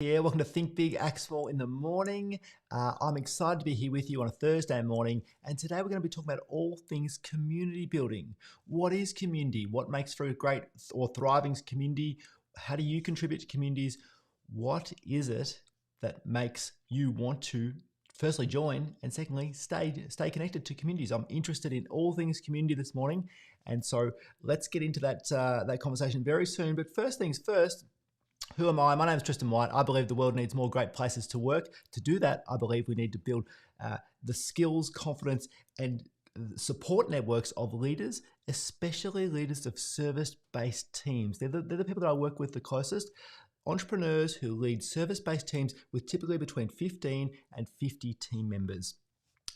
Here, welcome to Think Big, Act Small in the morning. I'm excited to be here with you on a Thursday morning, and today we're going to be talking about all things community building. What is community? What makes for a great or thriving community? How do you contribute to communities? What is it that makes you want to firstly join and secondly stay connected to communities? I'm interested in all things community this morning, and so let's get into that conversation very soon. But first things first. Who am I? My name is Tristan White. I believe the world needs more great places to work. To do that, I believe we need to build the skills, confidence, and support networks of leaders, especially leaders of service-based teams. They're the people that I work with the closest. Entrepreneurs who lead service-based teams with typically between 15 and 50 team members.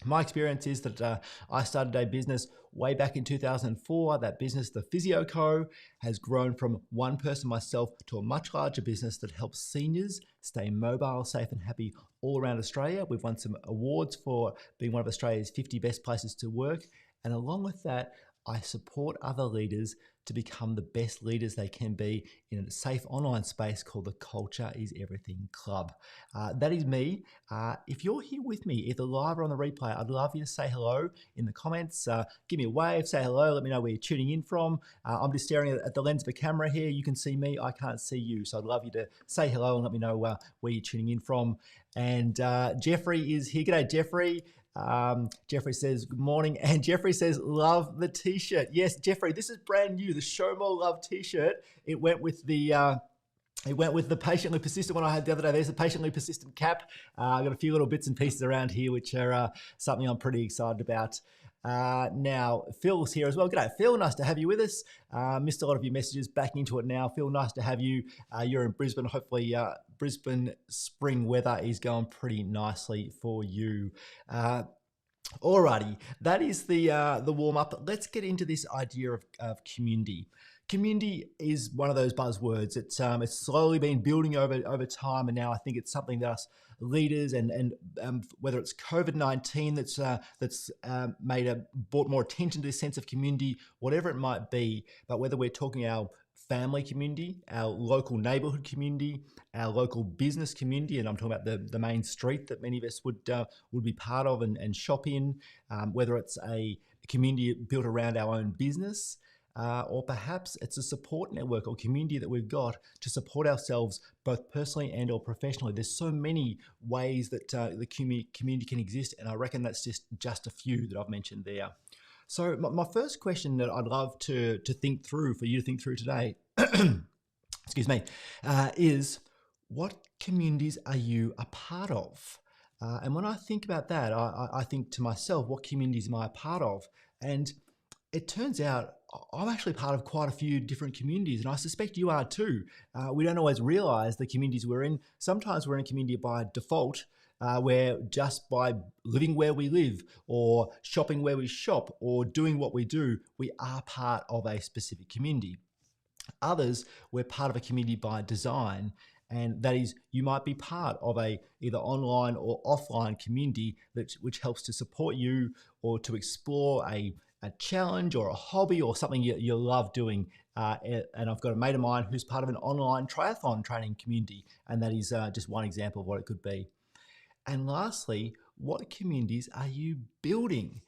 My experience is that I started a business way back in 2004. That business, the Physio Co, has grown from one person, myself, to a much larger business that helps seniors stay mobile, safe and happy all around Australia. We've won some awards for being one of Australia's 50 best places to work. And along with that, I support other leaders to become the best leaders they can be in a safe online space called the Culture is Everything Club. That is me. If you're here with me, either live or on the replay, I'd love you to say hello in the comments. Give me a wave, say hello, let me know where you're tuning in from. I'm just staring at the lens of a camera here. You can see me, I can't see you. So I'd love you to say hello and let me know where you're tuning in from. And Jeffrey is here. G'day, Jeffrey. Jeffrey says good morning, and Jeffrey says love the t-shirt. Yes, Jeffrey, this is brand new, the Show More Love t-shirt. It went with the patiently persistent one I had the other day. There's a patiently persistent cap. I've got a few little bits and pieces around here which are something I'm pretty excited about. Now, Phil's here as well. G'day, Phil. Nice to have you with us. Missed a lot of your messages. Back into it now. Phil, nice to have you. You're in Brisbane. Hopefully, Brisbane spring weather is going pretty nicely for you. Alrighty, that is the warm up. Let's get into this idea of community. Community is one of those buzzwords. It's slowly been building over time, and now I think it's something that us leaders and whether it's COVID-19 that's brought more attention to this sense of community, whatever it might be. But whether we're talking our family community, our local neighborhood community, our local business community, and I'm talking about the main street that many of us would be part of and shop in, whether it's a community built around our own business, or perhaps it's a support network or community that we've got to support ourselves both personally and or professionally. There's so many ways that the community can exist, and I reckon that's just a few that I've mentioned there. So my first question that I'd love to think through, for you to think through today, excuse me, is what communities are you a part of? And when I think about that, I think to myself, what communities am I a part of? And it turns out I'm actually part of quite a few different communities, and I suspect you are too. We don't always realize the communities we're in. Sometimes we're in a community by default, where just by living where we live or shopping where we shop or doing what we do, we are part of a specific community. Others, we're part of a community by design, and that is you might be part of a either online or offline community which helps to support you or to explore a challenge or a hobby or something you love doing. And I've got a mate of mine who's part of an online triathlon training community, and that is just one example of what it could be. And lastly, what communities are you building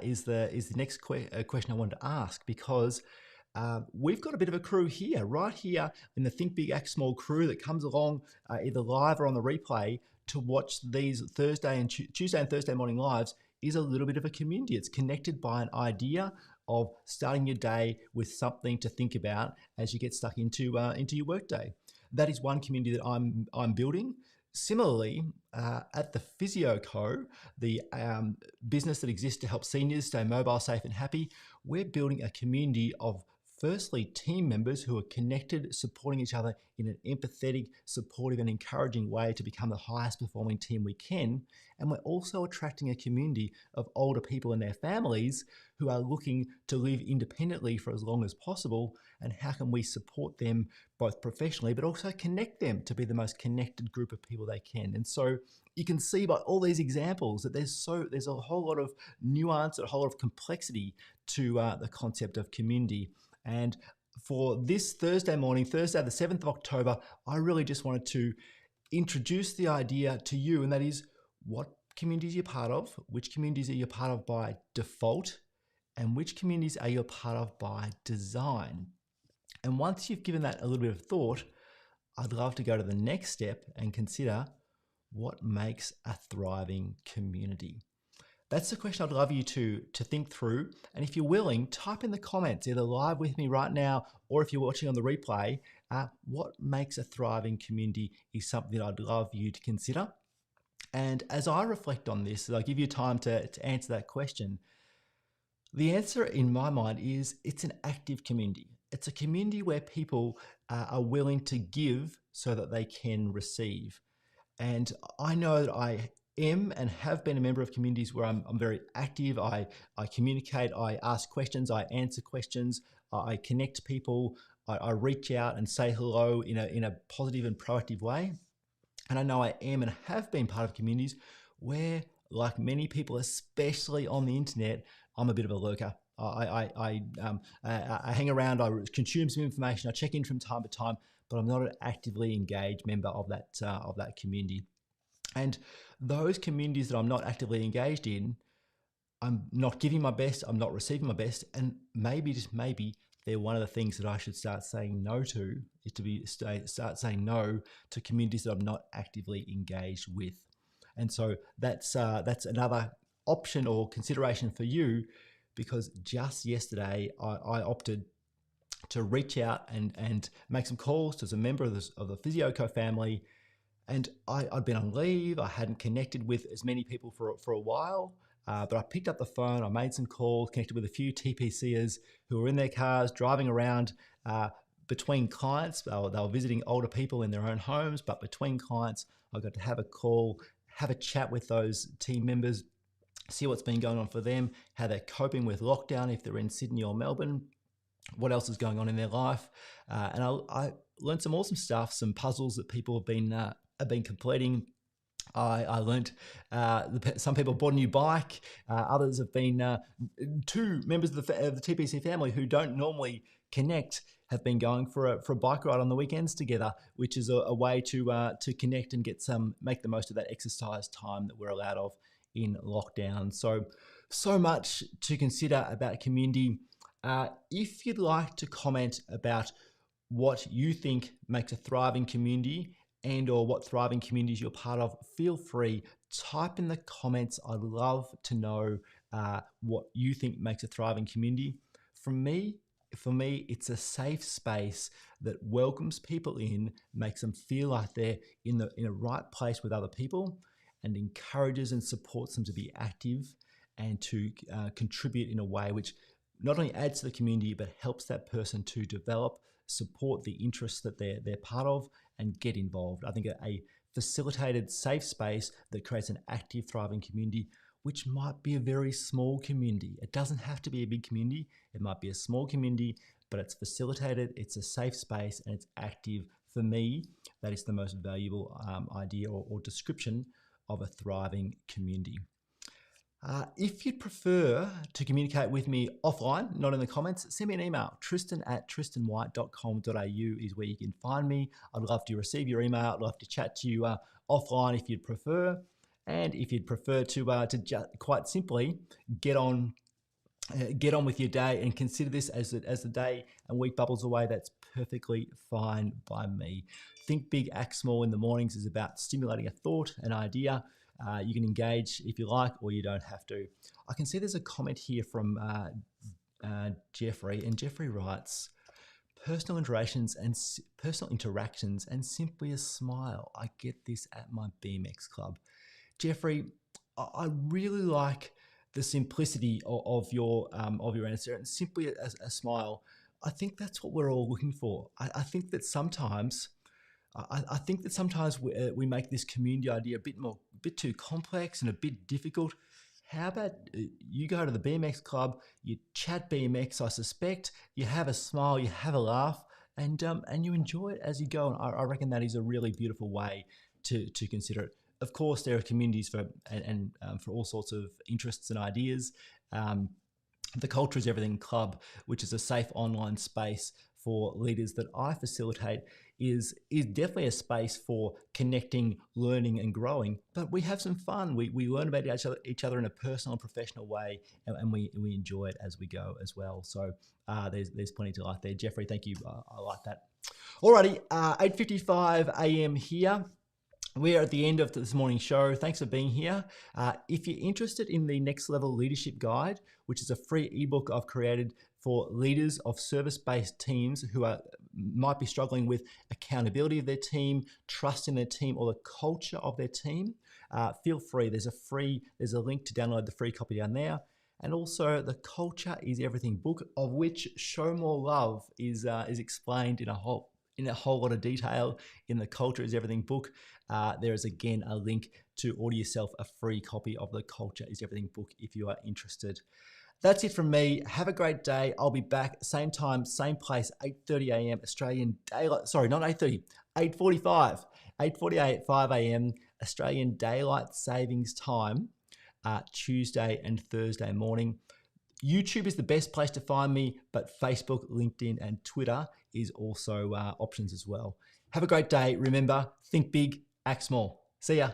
is the next question I wanted to ask, because we've got a bit of a crew here, right here in the Think Big, Act Small crew that comes along either live or on the replay to watch these Tuesday and Thursday morning lives. Is a little bit of a community. It's connected by an idea of starting your day with something to think about as you get stuck into your workday. That is one community that I'm building. Similarly, at the Physio Co, the business that exists to help seniors stay mobile, safe and happy, we're building a community of firstly, team members who are connected, supporting each other in an empathetic, supportive and encouraging way to become the highest performing team we can. And we're also attracting a community of older people and their families who are looking to live independently for as long as possible. And how can we support them both professionally, but also connect them to be the most connected group of people they can. And so you can see by all these examples that there's a whole lot of nuance, a whole lot of complexity to the concept of community. And for this Thursday morning, Thursday the 7th of October, I really just wanted to introduce the idea to you, and that is what communities you're part of, which communities are you part of by default, and which communities are you a part of by design. And once you've given that a little bit of thought, I'd love to go to the next step and consider what makes a thriving community. That's the question I'd love you to think through. And if you're willing, type in the comments, either live with me right now, or if you're watching on the replay, what makes a thriving community is something that I'd love you to consider. And as I reflect on this, I give you time to answer that question. The answer in my mind is it's an active community. It's a community where people are willing to give so that they can receive. And I know that I am and have been a member of communities where I'm very active. I communicate, I ask questions, I answer questions, I connect people, I reach out and say hello in a positive and proactive way. And I know I am and have been part of communities where, like many people, especially on the internet, I'm a bit of a lurker. I hang around, I consume some information, I check in from time to time, but I'm not an actively engaged member of that community. And those communities that I'm not actively engaged in, I'm not giving my best, I'm not receiving my best, and maybe, just maybe, they're one of the things that I should start saying no to, is to start saying no to communities that I'm not actively engaged with. And so that's another option or consideration for you, because just yesterday I opted to reach out and make some calls to a member of the PhysioCo family. And I'd been on leave, I hadn't connected with as many people for a while, but I picked up the phone, I made some calls, connected with a few TPCers who were in their cars, driving around between clients. They were visiting older people in their own homes, but between clients, I got to have a call, have a chat with those team members, see what's been going on for them, how they're coping with lockdown if they're in Sydney or Melbourne, what else is going on in their life. And I learned some awesome stuff, some puzzles that people have been completing. I learned some people bought a new bike. Others have been, two members of the TPC family who don't normally connect have been going for a bike ride on the weekends together, which is a way to connect and make the most of that exercise time that we're allowed of in lockdown. So much to consider about community. If you'd like to comment about what you think makes a thriving community and or what thriving communities you're part of, feel free, type in the comments. I'd love to know what you think makes a thriving community. For me, it's a safe space that welcomes people in, makes them feel like they're in a right place with other people, and encourages and supports them to be active and to contribute in a way which not only adds to the community, but helps that person to develop, support the interests that they're part of, and get involved. I think a facilitated safe space that creates an active, thriving community, which might be a very small community. It doesn't have to be a big community. It might be a small community, but it's facilitated, it's a safe space, and it's active. For me, that is the most valuable idea or description of a thriving community. If you'd prefer to communicate with me offline, not in the comments, send me an email. Tristan@tristanwhite.com.au is where you can find me. I'd love to receive your email. I'd love to chat to you offline if you'd prefer. And if you'd prefer to just quite simply get on with your day and consider this as the day and week bubbles away, that's perfectly fine by me. Think Big, Act Small in the mornings is about stimulating a thought, an idea. You can engage if you like, or you don't have to. I can see there's a comment here from Jeffrey, and Jeffrey writes, personal interactions and simply a smile. I get this at my BMX club. Jeffrey, I really like the simplicity of your answer, and simply a smile. I think that's what we're all looking for. I think that sometimes we make this community idea a bit too complex and a bit difficult. How about you go to the BMX club, you chat BMX, I suspect, you have a smile, you have a laugh, and you enjoy it as you go. And I reckon that is a really beautiful way to consider it. Of course, there are communities for all sorts of interests and ideas. The Culture is Everything Club, which is a safe online space for leaders that I facilitate is definitely a space for connecting, learning, and growing. But we have some fun. We learn about each other in a personal and professional way, and we enjoy it as we go as well. So there's plenty to like there. Jeffrey, thank you. I like that. Alrighty, 8:55 a.m. here. We're at the end of this morning's show. Thanks for being here. If you're interested in the Next Level Leadership Guide, which is a free ebook I've created for leaders of service-based teams who might be struggling with accountability of their team, trust in their team, or the culture of their team, feel free. There's a link to download the free copy down there. And also the Culture is Everything book, of which Show More Love is explained in a whole lot of detail in the Culture is Everything book. There is again a link to order yourself a free copy of the Culture is Everything book if you are interested. That's it from me. Have a great day. I'll be back same time, same place, 8:30 a.m. Australian Daylight. Sorry, not 8:30, 8:45. 8:45 a.m. Australian Daylight Savings Time, Tuesday and Thursday morning. YouTube is the best place to find me, but Facebook, LinkedIn, and Twitter is also options as well. Have a great day. Remember, think big, act small. See ya.